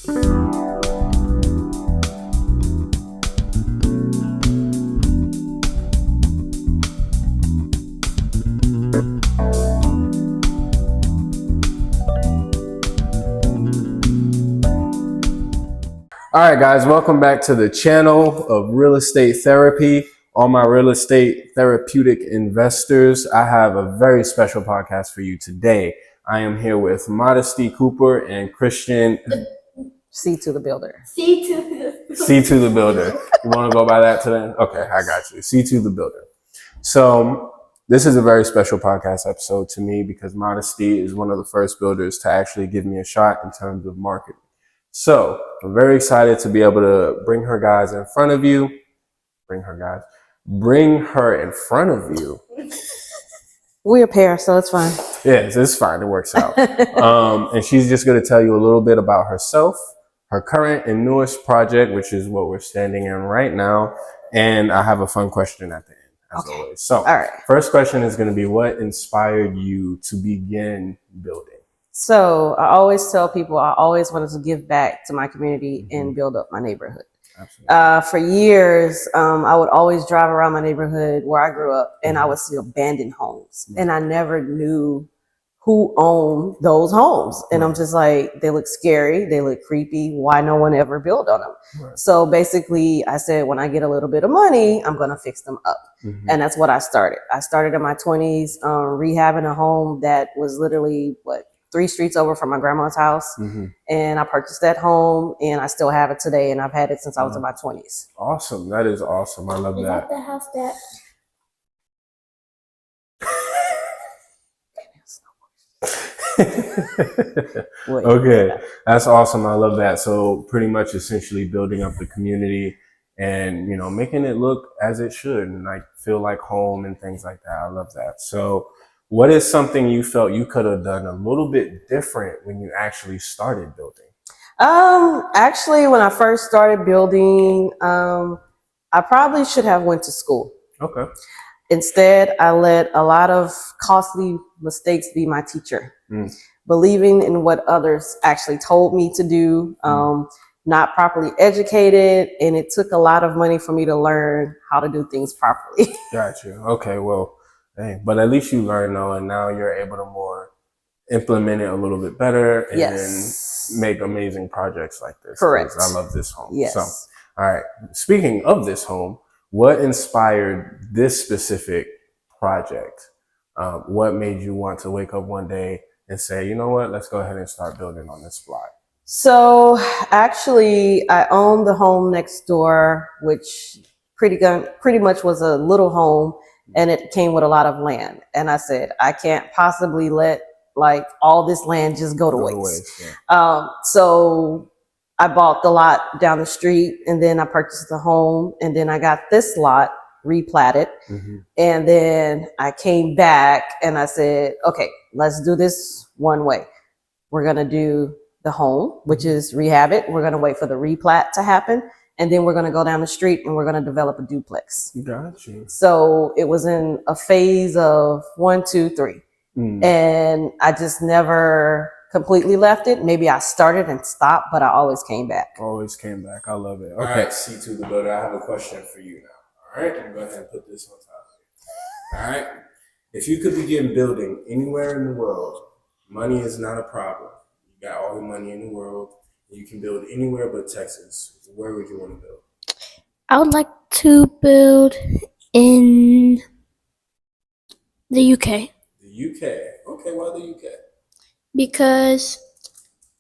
All right, guys, welcome back to the channel of Real Estate Therapy. All my real estate therapeutic investors, I have a very special podcast for you today. I am here with Modesti Cooper and Christian C to the builder. C to the builder. You want to go by that today? Okay, I got you. C to the builder. So this is a very special podcast episode to me because Modesti is one of the first builders to actually give me a shot in terms of marketing. So I'm very excited to be able to bring her in front of you. Bring her in front of you. We're a pair, so it's fine. Yes, it's fine. It works out. And she's just going to tell you a little bit about herself, her current and newest project, which is what we're standing in right now. And I have a fun question at the end, as always. So, all right. First question is going to be, what inspired you to begin building? So I always tell people I always wanted to give back to my community and build up my neighborhood. Absolutely. For years, I would always drive around my neighborhood where I grew up and I would see abandoned homes. And I never knew who owned those homes. And I'm just like, they look scary. They look creepy. Why no one ever built on them? Right. So basically I said, when I get a little bit of money, I'm going to fix them up. And that's what I started. I started in my 20s, rehabbing a home that was literally 3 streets over from my grandma's house. And I purchased that home and I still have it today. And I've had it since I was in my 20s. Awesome. That is awesome. I love that. Is that the house that... Okay. That's awesome. I love that. So pretty much essentially building up the community and, you know, making it look as it should and like feel like home and things like that. I love that. So what is something you felt you could have done a little bit different when you actually started building? Actually, when I first started building, I probably should have went to school. Okay. Instead, I let a lot of costly mistakes be my teacher. Believing in what others actually told me to do, not properly educated, and it took a lot of money for me to learn how to do things properly. Gotcha. Okay, well. Dang. But at least you learn though, and now you're able to more implement it a little bit better and make amazing projects like this. Correct. I love this home. Yes. So, all right. Speaking of this home, what inspired this specific project? What made you want to wake up one day and say, you know what, let's go ahead and start building on this plot? So actually, I owned the home next door, which pretty much was a little home. And it came with a lot of land. And I said, I can't possibly let like all this land just go to waste. So I bought the lot down the street and then I purchased the home and then I got this lot replatted. And then I came back and I said, okay, let's do this one way. We're going to do the home, which is rehab it. We're going to wait for the replat to happen. And then we're going to go down the street and we're going to develop a duplex. Gotcha. So it was in a phase of 1, 2, 3. And I just never completely left it. Maybe I started and stopped, but I always came back. Always came back. I love it. Okay. All right, C to the builder. I have a question for you now. All right. I'm going to go ahead and put this on top. All right. If you could begin building anywhere in the world, money is not a problem. You got all the money in the world. You can build anywhere but Texas. Where would you want to build? I would like to build in the UK. The UK? Okay, why the UK? Because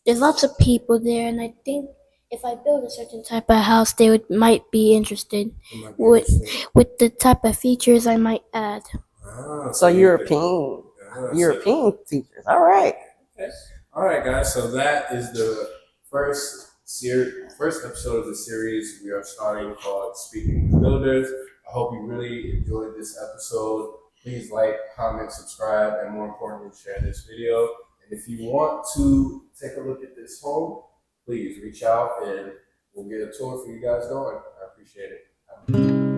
there's lots of people there, and I think if I build a certain type of house, they might be interested with the type of features I might add. So European features. All right. Okay. All right, guys. So that is the first episode of the series we are starting called Speaking with Builders. I hope you really enjoyed this episode. Please like, comment, subscribe, and more importantly, share this video. And if you want to take a look at this home, please reach out and we'll get a tour for you guys going. I appreciate it.